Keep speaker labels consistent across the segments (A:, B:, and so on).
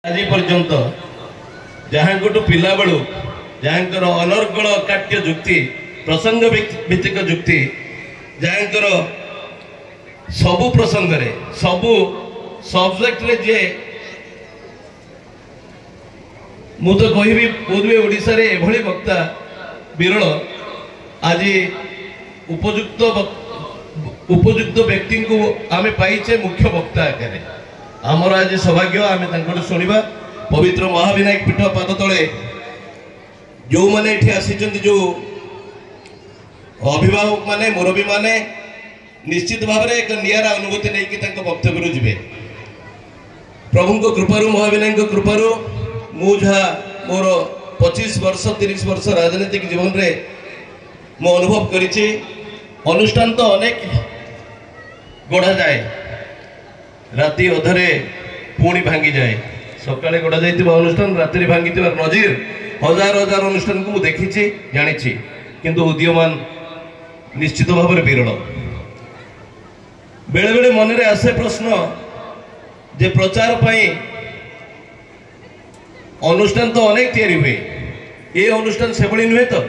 A: आज पर्यंत जहाँ पिला बेलू जहाँकर अनर्गल काट्य जुक्ति प्रसंग भित्तिक जुक्ति जहाँकर सबु प्रसंग रे सबु सब्जेक्ट रे जे मु तो कहबी बोधवे ओडिशा रे एभली वक्ता विरल आज उपयुक्त व्यक्ति को आमे पाइचे मुख्य वक्ता आकार आमर आज सौभाग्य आम शुणा पवित्र महाविनायक पीठ पाद तले जो मैंने आसी जो अभिभावक माने मुरबी माने निश्चित भाव में एक निरा अनुभूति नहीं वक्तव्य जी प्रभु कृपारू महाविनायक कृपारू मु जहाँ मोर 25 वर्ष 30 वर्ष राजनीतिक जीवन रे मो अनुभव करिछि अनुष्ठान तो अनेक गढ़ा जाए राति अधरे पुणी भांगी जाए सकाळे गढ़ा जाइतिबा अनुष्ठान रात्रि भांगी नजीर हजार हजार अनुष्ठान को देखी जानी किंतु उदीयमान निश्चित भाव में विरल बेले बेले मन रे आसे प्रश्न जे प्रचार पाई अनुष्ठान तो अनेक तैयारी हुए ये अनुष्ठान से भली नुहे तो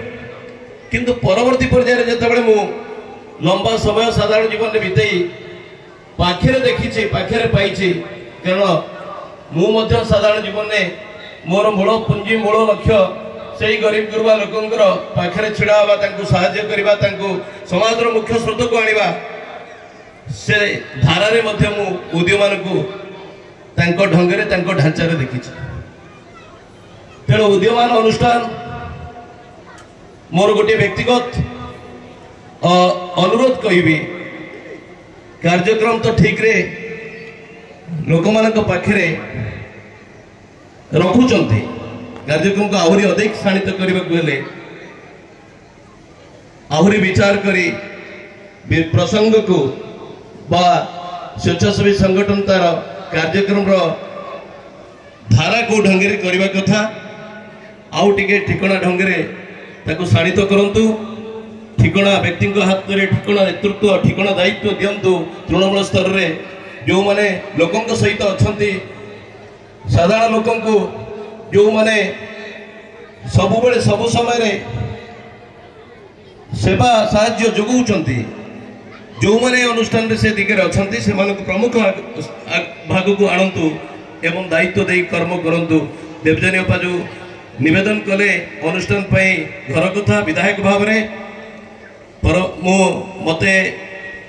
A: किंतु परवर्ती पर्याय जिते मु लंबा समय साधारण जीवन में बिताई पाखे देखी पाखे पाई कारण मु साधारण जीवन में मोर मूल पुंजी मूल लक्ष्य से गरीब गुरुबा लोकंर पाखे छिड़ा हवा साहाय्य करवा समाज मुख्य स्रोत को आनिबा से धारा मु उद्यमान को ढंगे ढांचार देखी तेणु उद्यमान अनुष्ठान मोर गोटे व्यक्तिगत अनुरोध कहबी कार्यक्रम तो ठीक रे लोक मान पाखे रखुंट कार्यक्रम को आहरी अधिक शाणित करने आहरी विचार करी प्रसंग को बा स्वेच्छासेवी संगठन तार कार्यक्रम धारा को ढंगे करने कथा आउ टिके ठिकणा ढंगे ताको शाणित करंतु ठिकणा व्यक्ति हाथ में ठिकणा नेतृत्व ठिकणा दायित्व दिंतु तृणमूल स्तर रे जो माने लोकों सहित अच्छा साधारण लोकों को जो माने सब बेले सब समय सेवा साहाय्य जोगाउछंती जो माने अनुष्ठान रे से दिगरे अछंती से मानको प्रमुख भाग को आणंतु एवं दायित्व दे कर्म करंतु देवजानी अपा जो निवेदन कले अनुष्ठान घर कथा विधायक भाव में पर मते